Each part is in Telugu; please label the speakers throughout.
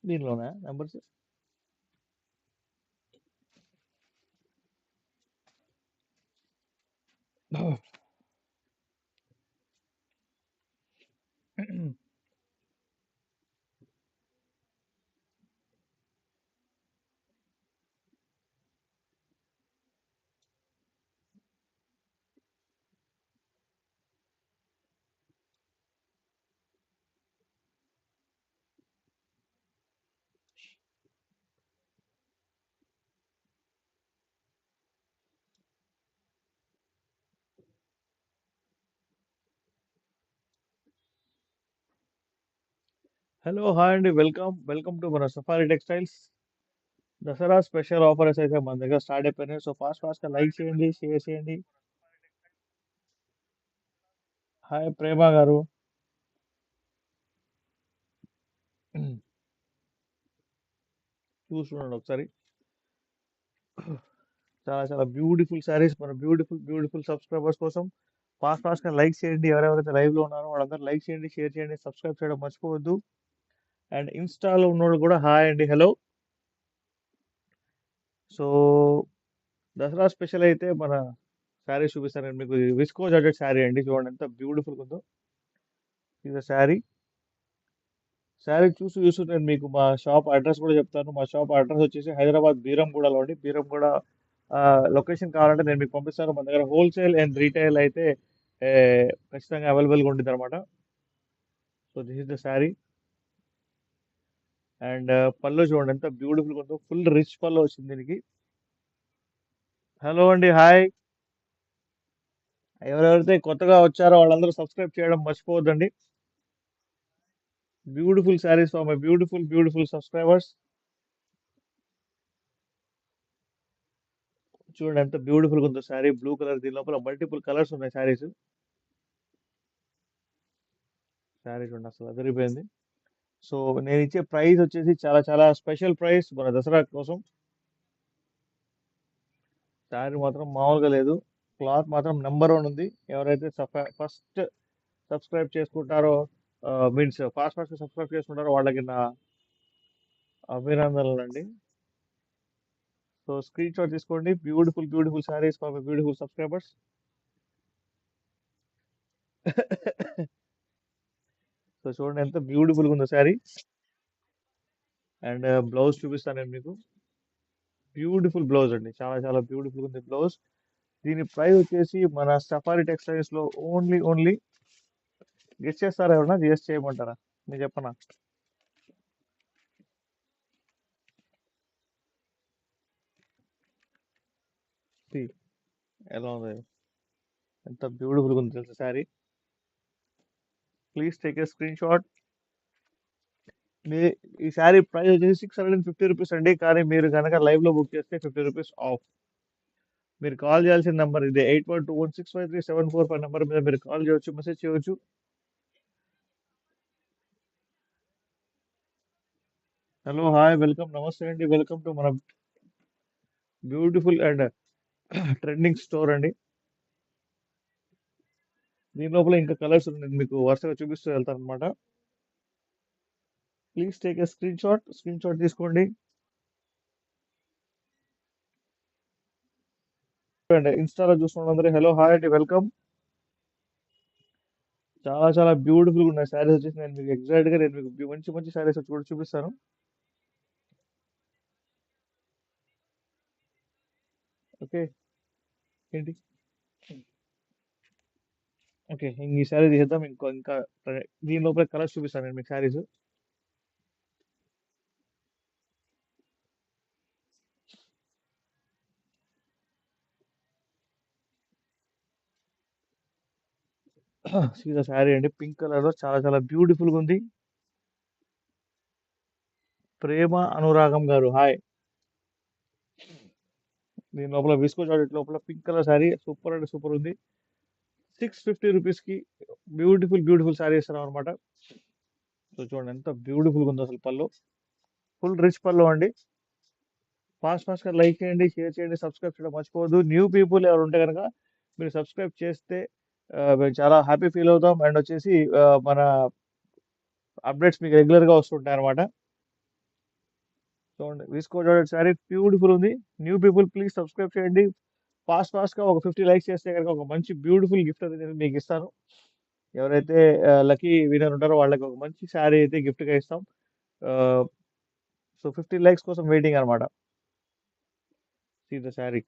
Speaker 1: దీనిలోనా నెంబర్స్? హలో హాయ్ అండి, వెల్కమ్ టు మన safari textiles. Dasara special offers అయితే మన దగ్గర స్టార్ట్ అయిపోయినాయి. సో ఫాస్ట్ గా లైక్ చేయండి, షేర్ చేయండి. హాయ్ ప్రేమ గారు. చూస్తున్నాడు ఒకసారి. చాలా చాలా బ్యూటిఫుల్ శారీస్ మన బ్యూటిఫుల్ సబ్స్క్రైబర్స్ కోసం ఫాస్ట్ గా లైక్ చేయండి. ఎవరెవరైతే లైవ్ లో ఉన్నారో వాళ్ళందరూ లైక్ చేయండి, షేర్ చేయండి, సబ్స్క్రైబ్ చేయడం మర్చిపోవద్దు. అండ్ ఇన్స్టాలో ఉన్నోళ్ళు కూడా హాయ్ అండి, హలో. సో దసరా స్పెషల్ అయితే మన శారీ చూపిస్తాను నేను మీకు. విస్కో జార్జెట్ శారీ అండి, చూడండి ఎంత బ్యూటిఫుల్ ఉందో. ఇది శారీ. శారీ చూసి చూసి నేను మీకు మా షాప్ అడ్రస్ కూడా చెప్తాను. మా షాప్ అడ్రస్ వచ్చేసి హైదరాబాద్ బీరంగూడలో అండి. బీరంగూడ లొకేషన్ కావాలంటే నేను మీకు పంపిస్తాను. మన దగ్గర హోల్సేల్ అండ్ రీటైల్ అయితే ఏ, ఖచ్చితంగా అవైలబుల్గా ఉంటుంది అనమాట. So this is the sari. And పళ్ళు చూడండి ఎంత బ్యూటిఫుల్గా ఉందో. ఫుల్ రిచ్ పళ్ళు వచ్చింది దీనికి. హలో అండి, హాయ్. ఎవరెవరైతే కొత్తగా వచ్చారో వాళ్ళందరూ సబ్స్క్రైబ్ చేయడం మర్చిపోవద్దండి. Beautiful saris for my beautiful subscribers. చూడండి ఎంత బ్యూటిఫుల్గా ఉందో శారీ. బ్లూ కలర్, దీని లోపల మల్టిపుల్ కలర్స్ ఉన్నాయి శారీస్. శారీ చూడండి అసలు అదిరిపోయింది. సో నేను ఇచ్చే ప్రైస్ వచ్చేసి చాలా చాలా స్పెషల్ ప్రైస్ మన దసరా కోసం. శారీ మాత్రం మామూలుగా లేదు. క్లాత్ మాత్రం నెంబర్ 1 ఉంది. ఎవరైతే ఫస్ట్ సబ్స్క్రైబ్ చేసుకుంటారో, మీన్స్ ఫాస్ట్ సబ్స్క్రైబ్ చేసుకుంటారో వాళ్ళకి నా అభినందనలు అండి. సో స్క్రీన్ షాట్ తీసుకోండి. Beautiful saris for my beautiful subscribers. So చూడండి ఎంత బ్యూటిఫుల్గా ఉందో శారీ. అండ్ బ్లౌజ్ చూపిస్తాను నేను మీకు. బ్యూటిఫుల్ బ్లౌజ్ అండి, చాలా చాలా బ్యూటిఫుల్ ఉంది బ్లౌజ్. దీని ప్రైస్ వచ్చేసి మన సఫారీ టెక్స్టైల్స్ లో ఓన్లీ గెస్ట్ చేస్తారా? ఎవరన్నా గెస్ట్ చేయమంటారా? నేను చెప్పనా? See, ఎలా ఉంది, ఎంత బ్యూటిఫుల్ ఉంది తెలుసా sari. Please take a screen shot. ఈ శారీ ప్రైస్ వచ్చేసి 650 రూపీస్ అండి. కానీ మీరు కనుక లైవ్ లో బుక్ చేస్తే 50 రూపీస్ ఆఫ్. మీరు కాల్ చేయాల్సిన నెంబర్ ఇదే, 8121653745 నెంబర్ మీద మీరు కాల్ చేయొచ్చు, మెసేజ్ చేయొచ్చు. హలో హాయ్, వెల్కమ్, నమస్తే అండి. వెల్కమ్ టు మన బ్యూటిఫుల్ అండ్ ట్రెండింగ్ స్టోర్ అండి. దీని లోపల ఇంకా కలర్స్ ఉన్నాయి, మీకు వరుసగా చూపిస్తూ వెళ్తాను అనమాట. Please take a screenshot తీసుకోండి. అండ్ ఇన్స్టాలో చూస్తున్న అందరూ హలో హాయ్ అండి, వెల్కమ్. చాలా చాలా బ్యూటిఫుల్ గా ఉన్నాయి శారీస్ వచ్చేసి. నేను మీకు ఎగ్జాక్ట్ గా నేను మీకు మంచి మంచి శారీస్ కూడా చూపిస్తాను. ఓకే, ఏంటి, ఓకే ఈ శారీ తీసేద్దాం. ఇంకా దీని లోపల కలర్స్ చూపిస్తాను నేను మీకు శారీస్. సీదా శారీ అండి, పింక్ కలర్ లో చాలా చాలా బ్యూటిఫుల్ గా ఉంది. ప్రేమ అనురాగం గారు హాయ్. దీని లోపల విస్కో జాకెట్ లోపల పింక్ కలర్ శారీ సూపర్ అంటే సూపర్ ఉంది. 650 రూపీస్ కి బ్యూటిఫుల్ శారీ ఇస్తున్నాం అనమాట. సో చూడండి ఎంత బ్యూటిఫుల్ గా ఉందో అసలు పళ్ళు. ఫుల్ రిచ్ పళ్ళు అండి. ఫాస్ట్ గా లైక్ చేయండి, షేర్ చేయండి, సబ్స్క్రైబ్ చేయడం మర్చిపోవద్దు. న్యూ పీపుల్ ఎవరు ఉంటే కనుక మీరు సబ్స్క్రైబ్ చేస్తే మేము చాలా హ్యాపీ ఫీల్ అవుతాం. అండ్ వచ్చేసి మన అప్డేట్స్ మీకు రెగ్యులర్ గా వస్తుంటాయి అనమాట. చూడండి విస్కో జార్జెట్ శారీ బ్యూటిఫుల్ ఉంది. న్యూ పీపుల్ ప్లీజ్ సబ్స్క్రైబ్ చేయండి. ఫాస్ట్ గా ఒక 50 లైక్స్ చేస్తే కనుక ఒక మంచి బ్యూటిఫుల్ గిఫ్ట్ అనేది నేను మీకు ఇస్తాను. ఎవరైతే లక్కీ విన్నర్ ఉంటారో వాళ్ళకి ఒక మంచి శారీ అయితే గిఫ్ట్ గా ఇస్తాం. సో 50 లైక్స్ కోసం వెయిటింగ్ అనమాట. సీ ద శారీ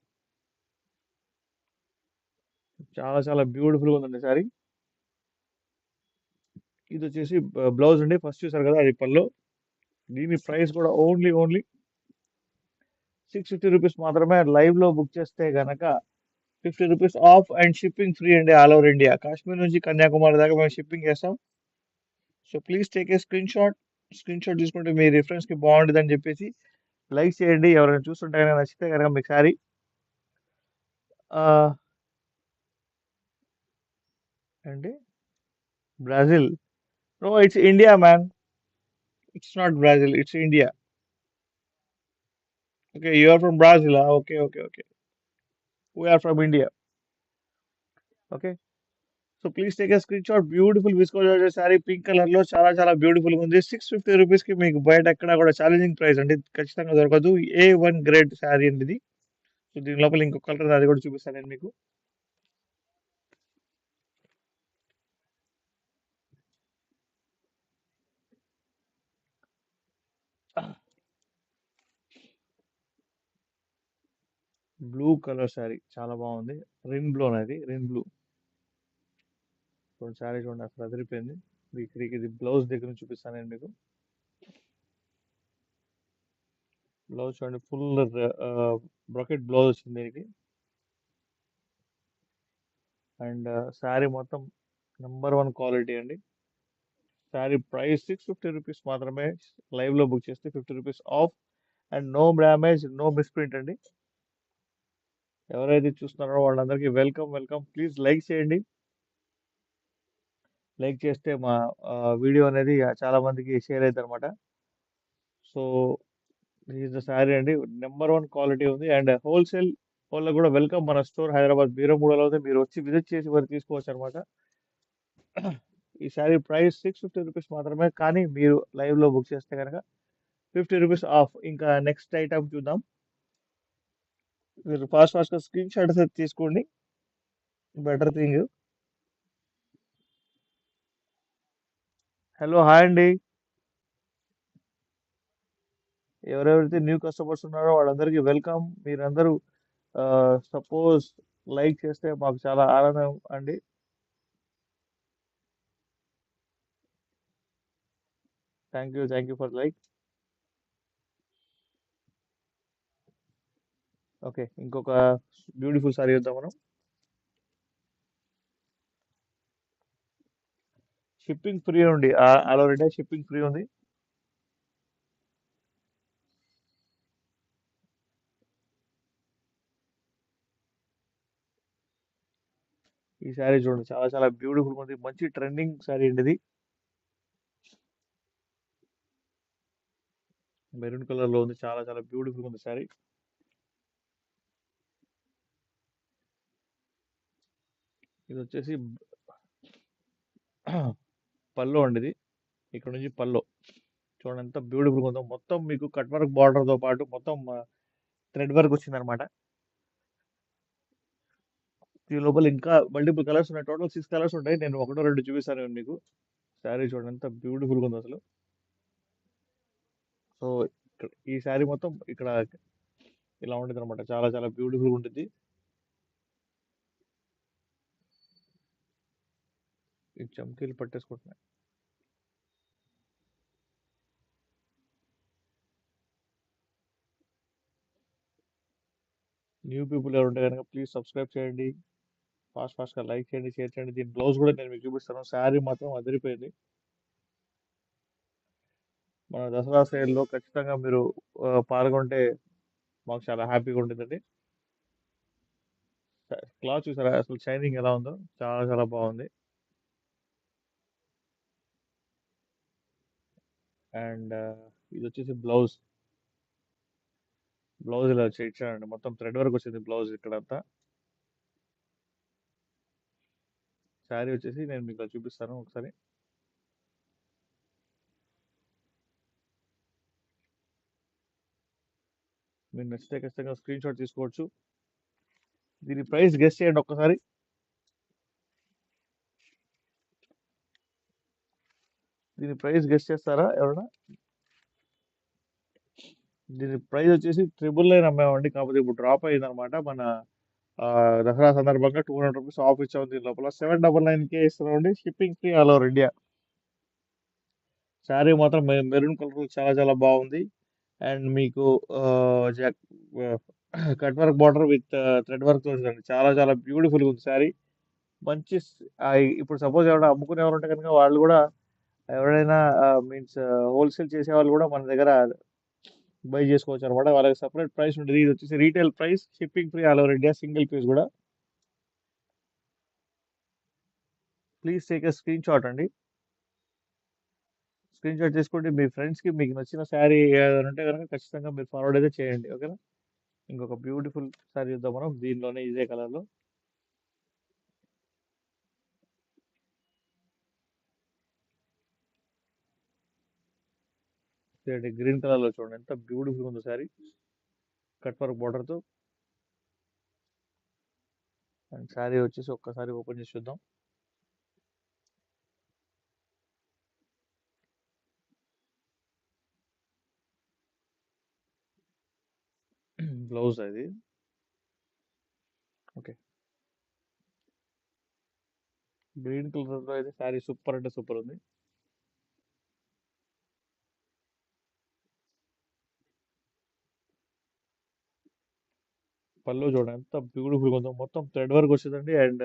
Speaker 1: చాలా చాలా బ్యూటిఫుల్ గా ఉందండి శారీ. ఇది వచ్చేసి బ్లౌజ్ అండి. ఫస్ట్ చూసారు కదా అది పళ్ళు. దీని ప్రైస్ కూడా ఓన్లీ 650 రూపీస్ మాత్రమే. లైవ్ లో బుక్ చేస్తే గనక 50 rupees off and shipping free అండి ఆల్ ఓవర్ ఇండియా. కాశ్మీర్ నుంచి కన్యాకుమారి దాకా మేము షిప్పింగ్ చేస్తాం. So please take a screen shot తీసుకుంటే మీ రిఫరెన్స్ కి బాగుంటుంది అని చెప్పేసి లైక్ చేయండి. ఎవరైనా చూస్తుంటే కనుక నచ్చితే కనుక మీకు శారీ అండి Brazil. No it's India man. It's not Brazil, it's India. Okay you are from Brazil. Okay we're from India. Okay so please take a screenshot. Beautiful viscose sari pink colour లో చాలా చాలా బ్యూటిఫుల్ గా ఉంది. 650 రూపీస్ కి మీకు బయట ఎక్కడ కూడా ఛాలెంజింగ్ ప్రైస్ అండి. ఖచ్చితంగా దొరకదు. A1 గ్రేడ్ శారీ అండి ఇది. సో దీని లోపల ఇంకొక కలర్ అది కూడా చూపిస్తాను నేను మీకు. బ్లూ కలర్ శారీ చాలా బాగుంది. రిన్ బ్లూ అనేది రిన్ బ్లూ. చూడండి శారీ చూడండి అసలు అదిరిపోయింది. ఇది బ్లౌజ్ దగ్గర నుంచి చూపిస్తాను నేను మీకు. బ్లౌజ్ చూడండి ఫుల్ బ్రొకెట్ బ్లౌజ్ వచ్చింది దీనికి. అండ్ శారీ మొత్తం #1 క్వాలిటీ అండి. శారీ ప్రైస్ 650 రూపీస్ మాత్రమే. లైవ్ లో బుక్ చేస్తే 50 rupees off and no damage no misprint అండి. ఎవరైతే చూస్తున్నారో వాళ్ళందరికీ వెల్కమ్. ప్లీజ్ లైక్ చేయండి. లైక్ చేస్తే మా వీడియో అనేది చాలా మందికి షేర్ అవుతుంది అనమాట. సో దిస్ ద శారీ అండి. #1 క్వాలిటీ ఉంది అండ్ హోల్సేల్ వాళ్ళకి కూడా వెల్కమ్. మన స్టోర్ హైదరాబాద్ బీరంగూడలో ఉంది. మీరు వచ్చి విజిట్ చేసి మరి తీసుకోవచ్చు అనమాట. ఈ శారీ ప్రైస్ 650 రూపీస్ మాత్రమే. కానీ మీరు లైవ్ లో బుక్ చేస్తే కనుక 50 రూపీస్ ఆఫ్. ఇంకా నెక్స్ట్ ఐటమ్ చూద్దాం. మీరు ఫాస్ట్ గా స్క్రీన్ షాట్ అయితే తీసుకోండి. Better thing. హలో హాయ్ అండి. ఎవరెవరైతే న్యూ కస్టమర్స్ ఉన్నారో వాళ్ళందరికీ వెల్కమ్. మీరందరూ సపోజ్ లైక్ చేస్తే మాకు చాలా ఆనందం అండి. Thank you for like. Okay ఇంకొక బ్యూటిఫుల్ సారీ చూద్దాం మనం. షిప్పింగ్ ఫ్రీ ఉంది. All over India shipping free ఉంది. ఈ శారీ చూడండి చాలా చాలా బ్యూటిఫుల్ ఉంది. మంచి ట్రెండింగ్ శారీ అండి ఇది. మెరూన్ కలర్ లో ఉంది. చాలా చాలా బ్యూటిఫుల్ ఉంది శారీ. ఇది వచ్చేసి పల్లో అండి ఇది. ఇక్కడ నుంచి పల్లో చూడండి ఎంత బ్యూటిఫుల్ ఉందో. మొత్తం మీకు కట్ వర్క్ బార్డర్ తో పాటు మొత్తం థ్రెడ్ వర్క్ వచ్చింది అనమాట. ఈ లోపల ఇంకా మల్టిపుల్ కలర్స్ ఉన్నాయి. టోటల్ 6 కలర్స్ ఉంటాయి. నేను ఒకటో రెండు చూపిస్తాను మీకు. శారీ చూడండి ఎంత బ్యూటిఫుల్ ఉంది అసలు. సో ఈ శారీ మొత్తం ఇక్కడ ఇలా ఉంటుంది అనమాట. చాలా చాలా బ్యూటిఫుల్ ఉంటుంది. ఈ చమ్కీలు పట్టేసుకుంటున్నాయి. న్యూ పీపుల్ ఎవరు ఉంటే కనుక ప్లీజ్ సబ్స్క్రైబ్ చేయండి. ఫాస్ట్ గా లైక్ చేయండి, షేర్ చేయండి. దీని బ్లౌజ్ కూడా నేను మీకు చూపిస్తాను. శారీ మాత్రం అదిరిపోయింది. మన దసరా సేల్లో ఖచ్చితంగా మీరు పాల్గొంటే మాకు చాలా హ్యాపీగా ఉంటుందండి. క్లాత్ చూసారా అసలు షైనింగ్ ఎలా ఉందో. చాలా చాలా బాగుంది. అండ్ ఇది వచ్చేసి బ్లౌజ్. బ్లౌజ్ ఇలా ఇచ్చానండి. మొత్తం థ్రెడ్ వర్క్ వచ్చింది బ్లౌజ్ ఇక్కడంతా. శారీ వచ్చేసి నేను మీకు అది చూపిస్తాను ఒకసారి. మీకు నచ్చితే ఖచ్చితంగా స్క్రీన్ షాట్ తీసుకోవచ్చు. దీని ప్రైస్ గెస్ చేయండి ఒక్కసారి. దీని ప్రైస్ గెస్ చేస్తారా ఎవరైనా? దీని ప్రైస్ వచ్చేసి 999 అమ్మామండి, కాకపోతే ఇప్పుడు డ్రాప్ అయింది అనమాట. మన దసరా సందర్భంగా 200 రూపీస్ ఆఫ్ ఇచ్చాము. దీని లోపల 799కే ఇస్తున్నామండి, shipping free all over India. Sari మాత్రం మెరూన్ కలర్ చాలా చాలా బాగుంది. అండ్ మీకు cut work border with thread work చూడండి, చాలా చాలా బ్యూటిఫుల్ ఉంది శారీ. మంచి ఇప్పుడు సపోజ్ ఎవరైనా అమ్ముకునే వాళ్ళు ఉంటే కనుక వాళ్ళు కూడా, ఎవరైనా మీన్స్ హోల్సేల్ చేసే వాళ్ళు కూడా మన దగ్గర బై చేసుకోవచ్చు అనమాట. వాళ్ళకి సపరేట్ ప్రైస్ ఉంటుంది. ఇది వచ్చేసి retail price, shipping free all over India, single piece కూడా. Please take a screenshot అండి. స్క్రీన్ షాట్ చేసుకోండి. మీ ఫ్రెండ్స్కి మీకు నచ్చిన శారీ ఏదైనా ఉంటే కనుక ఖచ్చితంగా మీరు ఫార్వర్డ్ అయితే చేయండి, ఓకేనా? ఇంకొక బ్యూటిఫుల్ శారీ చూద్దాం మనం, దీనిలోనే ఇదే కలర్లో. గ్రీన్ కలర్లో చూడండి, ఎంత బ్యూటిఫుల్ ఉందో శారీ, కట్ వర్క్ బార్డర్తో. అండ్ శారీ వచ్చేసి ఒక్కసారి ఓపెన్ చేసి చూద్దాం. బ్లౌజ్ అది, ఓకే. గ్రీన్ కలర్లో అయితే శారీ సూపర్ అంటే సూపర్ ఉంది. పళ్ళు చూడండి ఎంత బ్యూటిఫుల్ ఉందో, మొత్తం థ్రెడ్ వర్క్ వచ్చిందండి. అండ్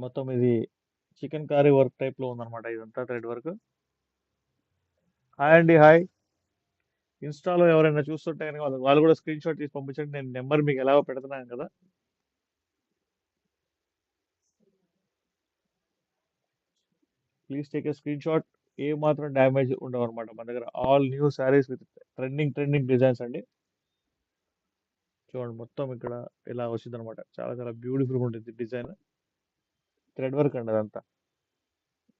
Speaker 1: మొత్తం ఇది చికెన్ కర్రీ వర్క్ టైప్ లో ఉందన్నమాట, ఇదంతా థ్రెడ్ వర్క్. హాయ్ అండి, హాయ్. ఇన్స్టాలో ఎవరైనా చూస్తుంటే కనుక వాళ్ళు కూడా స్క్రీన్ షాట్ తీసి పంపించండి. నేను నెంబర్ మీకు ఎలాగో పెడుతున్నాను కదా. Please take a screenshot. ఏ మాత్రం డ్యామేజ్ ఉండవు అనమాట మన దగ్గర. All new saris with trending designs అండి. చూడండి మొత్తం ఇక్కడ ఇలా వచ్చింది అనమాట, చాలా చాలా బ్యూటిఫుల్ ఉంటుంది డిజైన్. థ్రెడ్ వర్క్ అండి అదంతా.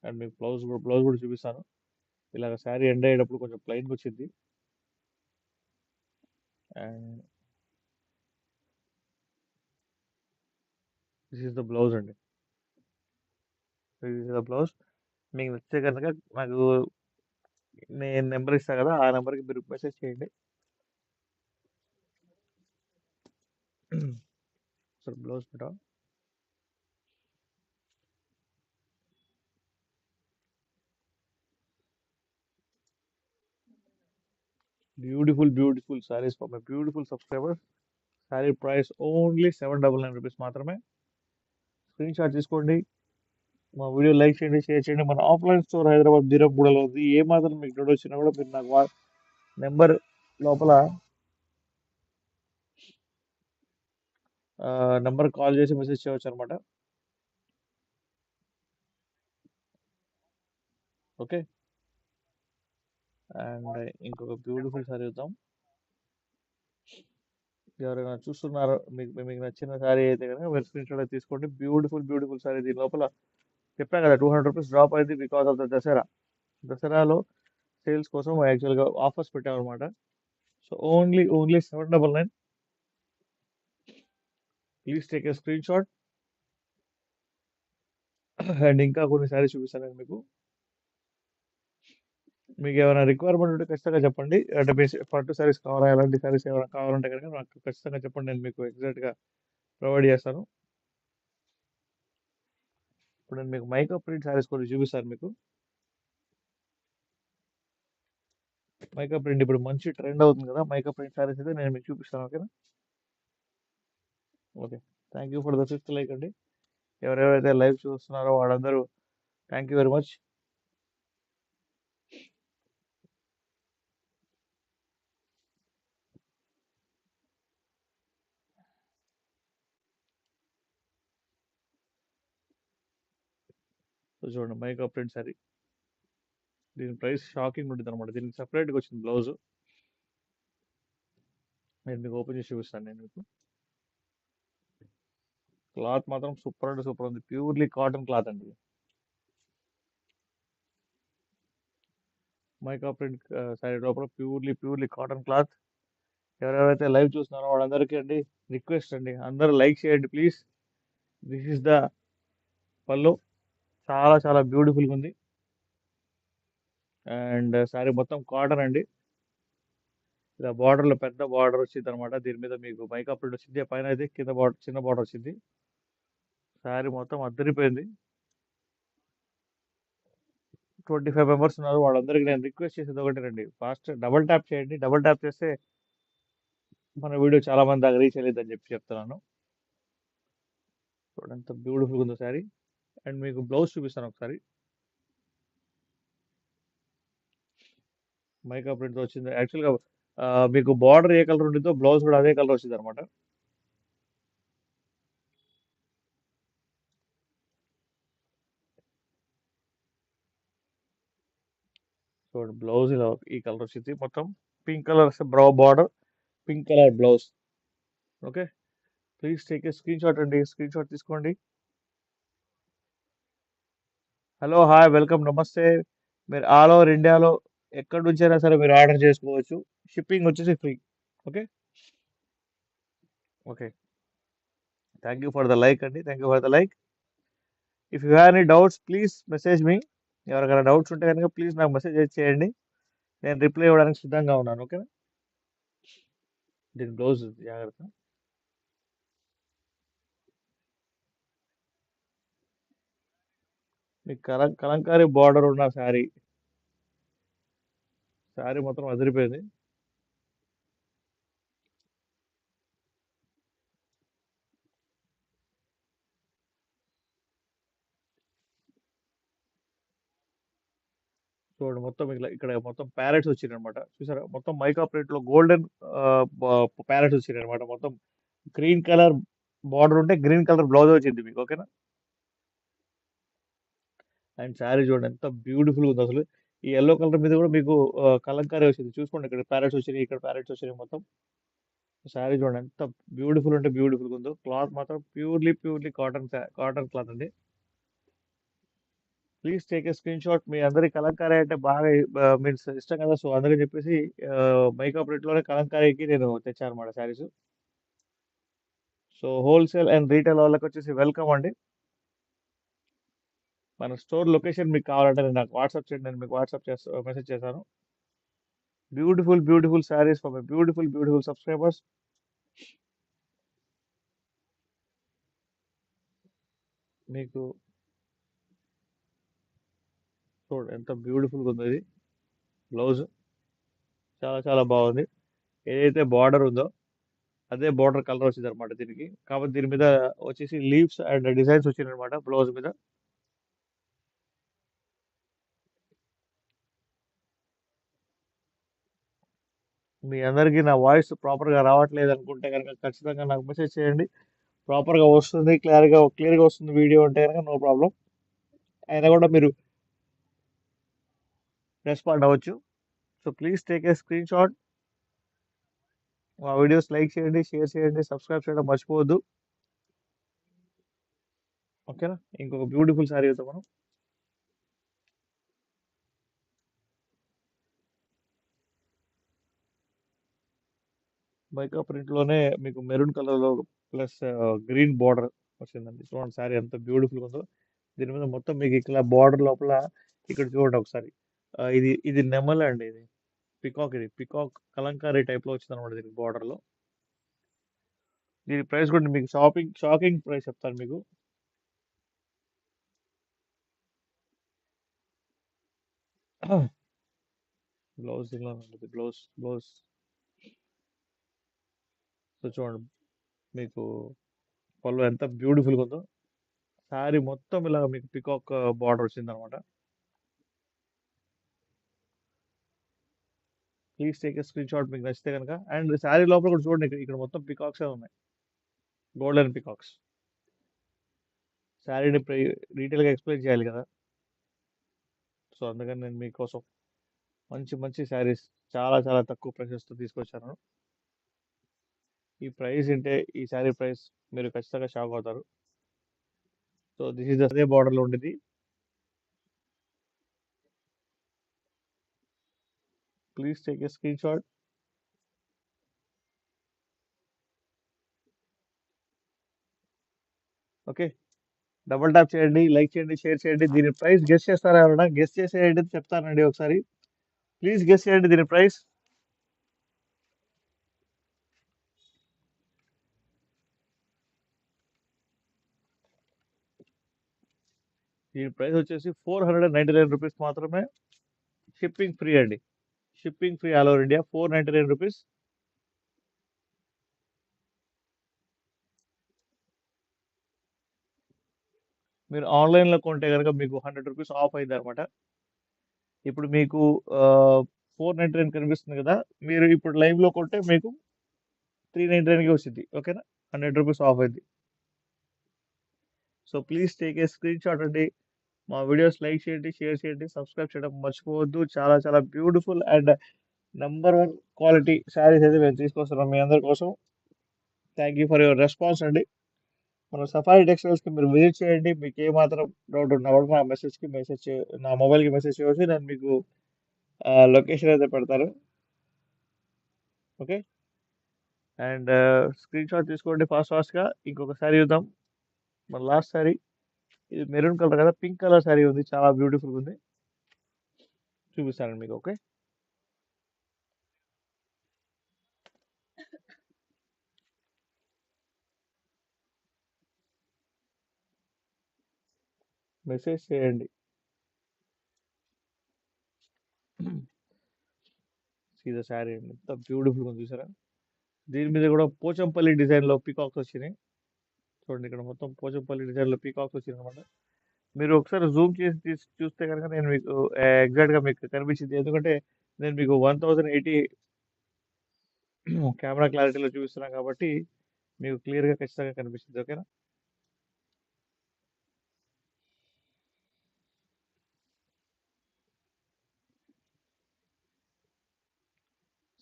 Speaker 1: అండ్ మీకు బ్లౌజ్ కూడా చూపిస్తాను. ఇలాగ శారీ ఎండ్ అయ్యేటప్పుడు కొంచెం ప్లెయిన్గా వచ్చింది. And this is the blouse అండి. This is the blouse. మీకు నచ్చితే కనుక నాకు నేను నెంబర్ ఇస్తాను కదా, ఆ నెంబర్కి మీరు మెసేజ్ చేయండి. సార్ బ్లౌజ్ పెట్టా. Beautiful saris for my beautiful subscriber. Sorry price only 799 rupees మాత్రమే. స్క్రీన్ షాట్ తీసుకోండి, మా వీడియో లైక్ చేయండి, షేర్ చేయండి. మన ఆఫ్లైన్ స్టోర్ హైదరాబాద్ బీరంగూడలో ఉంది. ఏ మాత్రం మీకు డౌట్ వచ్చినా కూడా మీరు నాకు నెంబర్ లోపల నెంబర్ కాల్ చేసి మెసేజ్ చేయవచ్చు అనమాట, ఓకే. అండ్ ఇంకొక బ్యూటిఫుల్ సారీ చూద్దాం. ఎవరైనా చూస్తున్నారో, మీకు నచ్చిన సారీ అయితే కనుక మీరు స్క్రీన్ షాట్ తీసుకోండి. బ్యూటిఫుల్ సారీ. దీని లోపల చెప్పాను కదా 200 రూపీస్ డ్రాప్ అయింది బికాస్ ఆఫ్ ద దసరాలో సేల్స్ కోసం యాక్చువల్గా ఆఫర్స్ పెట్టామన్నమాట. So only 799. Please take a screenshot. And ఇంకా కొన్ని సారీస్ చూపిస్తాను నేను మీకు. మీకు ఏమైనా రిక్వైర్మెంట్ ఉంటే ఖచ్చితంగా చెప్పండి. అంటే మీ పట్టు సారీస్ కావాలా, ఎలాంటి సారీస్ ఏమైనా కావాలంటే కనుక నాకు ఖచ్చితంగా చెప్పండి, నేను మీకు ఎగ్జాక్ట్గా ప్రొవైడ్ చేస్తాను. ఇప్పుడు నేను మీకు మైకా ప్రింట్ సారీస్ కొన్ని చూపిస్తాను మీకు. మైకా ప్రింట్ ఇప్పుడు మంచి ట్రెండ్ అవుతుంది కదా, మైకా ప్రింట్ సారీస్ అయితే నేను మీకు చూపిస్తాను, ఓకేనా? Okay. Thank you for the 5th like అండి. ఎవరెవరైతే లైవ్ చూస్తున్నారో వాళ్ళందరూ thank you very much. So చూడండి మైకా ప్రింట్ సారీ, దీని ప్రైస్ షాకింగ్ ఉంటుంది అనమాట. దీనికి సపరేట్గా వచ్చింది బ్లౌజ్. నేను మీకు ఓపెన్ చేసి చూపిస్తాను నేను మీకు. క్లాత్ మాత్రం సూపర్ అంటే సూపర్ ఉంది, ప్యూర్లీ కాటన్ క్లాత్ అండి. మైకా ప్రింట్ శారీ లోపల ప్యూర్లీ కాటన్ క్లాత్. ఎవరెవరైతే లైవ్ చూస్తున్నారో వాళ్ళందరికీ అండి రిక్వెస్ట్ అండి, అందరూ లైక్ చేయండి ప్లీజ్. దిస్ ఇస్ ద పళ్ళు. చాలా చాలా బ్యూటిఫుల్గా ఉంది. అండ్ శారీ మొత్తం కాటన్ అండి. ఇలా బార్డర్లో పెద్ద బార్డర్ వచ్చింది అనమాట. దీని మీద మీకు మైకా ప్రింట్ వచ్చింది, పైన అయితే కింద బార్డర్ చిన్న బార్డర్ వచ్చింది. శారీ మొత్తం అద్దరిపోయింది. 25 మెంబర్స్ ఉన్నారు, వాళ్ళందరికీ నేను రిక్వెస్ట్ చేసేది ఒకటేనండి, ఫాస్ట్ డబుల్ ట్యాప్ చేయండి. డబుల్ ట్యాప్ చేస్తే మన వీడియో చాలా మంది దాకా రీచ్ అయ్యేదని చెప్పి చెప్తున్నాను. చూడండి ఎంత బ్యూటిఫుల్గా ఉందో శారీ. అండ్ మీకు బ్లౌజ్ చూపిస్తాను ఒకసారి. మైకా ప్రింట్ వచ్చింది యాక్చువల్గా. మీకు బార్డర్ ఏ కలర్ ఉంటుందో బ్లౌజ్ కూడా అదే కలర్ వచ్చింది అనమాట. చూడండి బ్లౌజ్ ఇలా ఈ కలర్ వచ్చింది, మొత్తం pink colour border, pink colour blouse. Okay, please take a screenshot అండి, స్క్రీన్ షాట్ తీసుకోండి. హలో, హాయ్, వెల్కమ్, నమస్తే. మీరు ఆల్ ఓవర్ ఇండియాలో ఎక్కడి నుంచి అయినా సరే మీరు ఆర్డర్ చేసుకోవచ్చు. షిప్పింగ్ వచ్చేసి free. Okay. Okay, thank you for the like అండి, thank you for the like. If you have any doubts please message me. ఎవరికైనా డౌట్స్ ఉంటే కనుక ప్లీజ్ నాకు మెసేజ్ చేయండి, నేను రిప్లై ఇవ్వడానికి సిద్ధంగా ఉన్నాను. ఓకేనా. దీని బ్లౌజ్ జాగ్రత్త. మీకు కలంకారీ బార్డర్ ఉన్న శారీ. శారీ మొత్తం అదిరిపోయింది. చూడండి మొత్తం ఇక్కడ మొత్తం ప్యారెట్స్ వచ్చినాయి అనమాట. చూసారా, మొత్తం మైకా ప్రింట్ లో గోల్డెన్ ప్యారెట్స్ వచ్చినాయి అనమాట. మొత్తం గ్రీన్ కలర్ బార్డర్ ఉంటే గ్రీన్ కలర్ బ్లౌజ్ వచ్చింది మీకు. ఓకేనా. అండ్ శారీ చూడండి ఎంత బ్యూటిఫుల్ ఉంది అసలు. ఈ ఎల్లో కలర్ మీద కూడా మీకు కలంకారీ వచ్చింది. చూసుకోండి, ఇక్కడ ప్యారెట్స్ వచ్చినాయి, ఇక్కడ ప్యారెట్స్ వచ్చినాయి మొత్తం. శారీ చూడండి ఎంత బ్యూటిఫుల్ అంటే బ్యూటిఫుల్ ఉందో. క్లాత్ మాత్రం ప్యూర్లీ కాటన్ క్లాత్ అండి. Please take a screenshot. మీ అందరికి కలంకారీ అంటే బాగా మీన్స్ ఇష్టం కదా, సో అందుకని చెప్పేసి మైకా ప్రింట్ లోనే కలంకారీకి నేను తెచ్చాను అనమాట saris. So wholesale and retail వాళ్ళకి వచ్చేసి వెల్కమ్ అండి. మన స్టోర్ లొకేషన్ మీకు కావాలంటే నేను నాకు వాట్సాప్ చేయండి, నేను మీకు వాట్సాప్ మెసేజ్ చేశాను. Beautiful saris for my beautiful subscribers. మీకు చూడండి ఎంత బ్యూటిఫుల్గా ఉంది ఇది. బ్లౌజ్ చాలా చాలా బాగుంది. ఏదైతే బార్డర్ ఉందో అదే బార్డర్ కలర్ వచ్చింది అనమాట దీనికి. కాబట్టి దీని మీద వచ్చేసి లీవ్స్ అండ్ డిజైన్స్ వచ్చినాయి అనమాట బ్లౌజ్ మీద. మీ అందరికీ నా వాయిస్ ప్రాపర్గా రావట్లేదు అనుకుంటే కనుక ఖచ్చితంగా నాకు మెసేజ్ చేయండి. ప్రాపర్గా వస్తుంది, క్లియర్గా వస్తుంది వీడియో అంటే కనుక నో ప్రాబ్లం. అయినా కూడా మీరు రెస్పాండ్ అవ్వచ్చు. So please take a screen shot. మా వీడియోస్ లైక్ చేయండి, షేర్ చేయండి, సబ్స్క్రైబ్ చేయడం మర్చిపోవద్దు. ఓకేనా. ఇంకొక బ్యూటిఫుల్ శారీ అవుతాం మనం. మైకా ప్రింట్లోనే మీకు మెరూన్ కలర్లో ప్లస్ గ్రీన్ బార్డర్ వచ్చిందండి. చూడండి శారీ ఎంత బ్యూటిఫుల్ ఉందో. దీని మీద మొత్తం మీకు ఇక్కడ బార్డర్ లోపల ఇక్కడ చూడండి ఒకసారి. ఇది నెమల్ అండి, ఇది పికాక్. ఇది పికాక్ కలంకారీ టైప్లో వచ్చింది అనమాట దీనికి బార్డర్లో. దీని ప్రైస్ కూడా మీకు షాకింగ్ ప్రైస్ చెప్తాను మీకు. బ్లౌజ్ ఇలా ఉంటుంది. బ్లౌజ్ సో చూడండి మీకు పళ్ళు ఎంత బ్యూటిఫుల్గా ఉందో. శారీ మొత్తం ఇలా మీకు పికాక్ బార్డర్ వచ్చింది అనమాట. Please take a screen shot మీకు నచ్చితే కనుక. అండ్ శారీ లోపల కూడా చూడండి, ఇక్కడ మొత్తం పికాక్స్ ఉన్నాయి, గోల్డెన్ పికాక్స్. శారీని డీటెయిల్గా ఎక్స్ప్లెయిన్ చేయాలి కదా, సో అందుకని నేను మీకోసం మంచి శారీస్ చాలా చాలా తక్కువ ప్రైసెస్తో తీసుకొచ్చాను. ఈ ప్రైస్ అంటే ఈ శారీ ప్రైస్ మీరు ఖచ్చితంగా షాక్ అవుతారు. సో దిస్ ఇస్ అదే బార్డర్లో ఉండేది. Please take a screen shot. Okay, double tap చేయండి, లైక్ చేయండి, షేర్ చేయండి. దీని ప్రైస్ గెస్ చేస్తారా ఎవరైనా? గెస్ చేసేయండి, చెప్తానండి ఒకసారి. ప్లీజ్ గెస్ చేయండి దీని ప్రైస్. దీని ప్రైస్ వచ్చేసి 499 రూపీస్ మాత్రమే. షిప్పింగ్ ఫ్రీ అండి. Shipping free all over India. 499 rupees. మీరు ఆన్లైన్లో కొంటే కనుక మీకు 100 రూపీస్ ఆఫ్ అయింది అనమాట. ఇప్పుడు మీకు 499 కనిపిస్తుంది కదా, మీరు ఇప్పుడు లైవ్లో కొంటే మీకు 399కి వచ్చింది. ఓకేనా, 100 రూపీస్ ఆఫ్ అయింది. So please take a screenshot అండి. మా వీడియోస్ లైక్ చేయండి, షేర్ చేయండి, సబ్స్క్రైబ్ చేయడం మర్చిపోవద్దు. చాలా చాలా బ్యూటిఫుల్ అండ్ #1 క్వాలిటీ శారీస్ అయితే మేము తీసుకొస్తున్నాం మీ అందరి కోసం. Thank you for your response అండి. మన సఫారీ టెక్స్టైల్స్కి మీరు విజిట్ చేయండి. మీకు ఏ మాత్రం డౌట్ ఉన్నా కూడా నా మొబైల్కి మెసేజ్ చేయవచ్చు. నేను మీకు లొకేషన్ అయితే పెడతాను. ఓకే, అండ్ స్క్రీన్ షాట్ తీసుకోండి ఫాస్ట్గా. ఇంకొక శారీ చూద్దాం. మన లాస్ట్ శారీ ఇది మెరూన్ కలర్ కదా, పింక్ కలర్ శారీ ఉంది, చాలా బ్యూటిఫుల్ ఉంది. చూపిస్తానండి మీకు. ఓకే, మెసేజ్ చేయండి. సీదా శారీ అండి, ఎంత బ్యూటిఫుల్ ఉంది చూసారా. దీని మీద కూడా పోచంపల్లి డిజైన్లో పీకాక్స్ వచ్చినాయి. చూడండి, ఇక్కడ మొత్తం పోచంపల్లి డిజైన్లో పీకాక్స్ వచ్చినాయి అనమాట. మీరు ఒకసారి జూమ్ చేసి చూస్తే కనుక నేను మీకు ఎగ్జాక్ట్గా మీకు కనిపించింది. ఎందుకంటే నేను మీకు 1080 కెమెరా క్లారిటీలో చూపిస్తున్నాను కాబట్టి మీకు క్లియర్గా ఖచ్చితంగా కనిపిస్తుంది. ఓకేనా,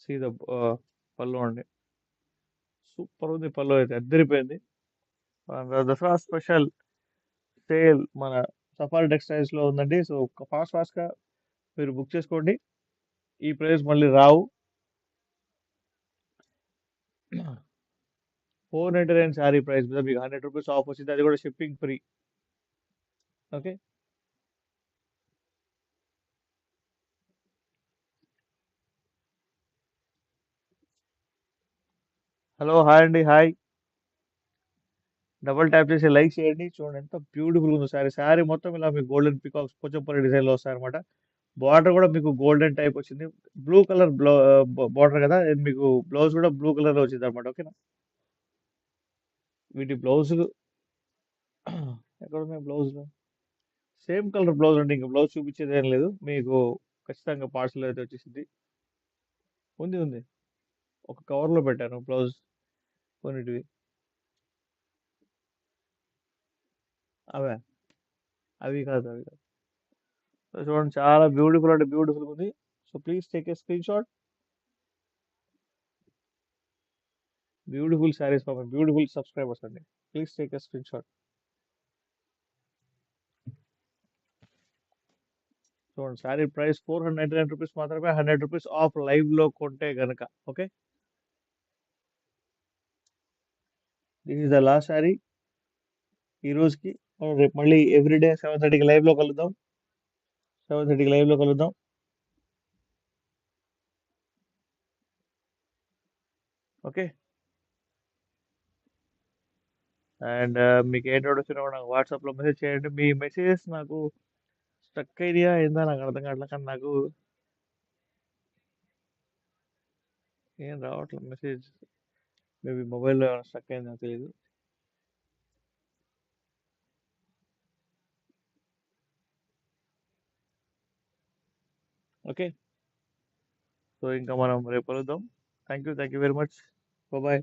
Speaker 1: సీదా పళ్ళు అండి, సూపర్ ఉంది. పళ్ళు అయితే అద్దరిపోయింది. దసరా స్పెషల్ సేల్ మన సఫారీ టెక్స్టైల్స్లో ఉందండి. సో ఫాస్ట్గా మీరు బుక్ చేసుకోండి. ఈ ప్రైస్ మళ్ళీ రావు. 499 శారీ ప్రైస్ మీద మీకు 100 రూపీస్ ఆఫ్ వచ్చింది, అది కూడా shipping free. Okay, hello, hi అండి, హాయ్. డబుల్ ట్యాప్ చేసి లైక్ చేయండి. చూడండి ఎంత బ్యూటిఫుల్ ఉందో శారీ. శారీ మొత్తం ఇలా మీకు గోల్డెన్ పికాక్స్ పోచంపల్లి డిజైన్లో వస్తాయన్నమాట. బార్డర్ కూడా మీకు గోల్డెన్ టైప్ వచ్చింది. బ్లూ కలర్ బార్డర్ కదా, మీకు బ్లౌజ్ కూడా బ్లూ కలర్లో వచ్చింది అనమాట. ఓకేనా, వీటి బ్లౌజ్ ఎక్కడ ఉన్నాయి బ్లౌజ్లో? సేమ్ కలర్ బ్లౌజ్ అండి, ఇంకా బ్లౌజ్ చూపించేది ఏం లేదు మీకు. ఖచ్చితంగా పార్సల్ అయితే వచ్చేసింది. ఉంది ఉంది, ఒక కవర్లో పెట్టాను బ్లౌజ్ కొన్నిటివి. అవే, అవి కాదు, అవి కాదు. సో చూడండి, చాలా బ్యూటిఫుల్ అంటే బ్యూటిఫుల్ ఉంది. So please take a screenshot. Beautiful saris for my beautiful subscribers అండి. Please take a screenshot. చూడండి, శారీ ప్రైస్ 499 రూపీస్ మాత్రమే. 100 రూపీస్ ఆఫ్ లైవ్లో కొంటే గనక. Okay, this is the last sari ఈ రోజుకి. రేపు మళ్ళీ ఎవ్రీడే 7:30కి లైవ్లో కలుద్దాం. 7:30కి లైవ్లో కలుద్దాం. ఓకే, అండ్ మీకు ఏ డౌట్ వచ్చినా కూడా నాకు వాట్సాప్లో మెసేజ్ చేయండి. మీ మెసేజెస్ నాకు స్టక్ ఐడియా అయిందా నాకు అర్థం కావట్లేదు, కానీ నాకు ఏం రావట్లేదు మెసేజ్. మేబీ మొబైల్లో ఏమైనా స్టక్ అయిందో తెలియదు. ఓకే, సో ఇంకా మనం రేపు కలుద్దాం. Thank you very much. Bye.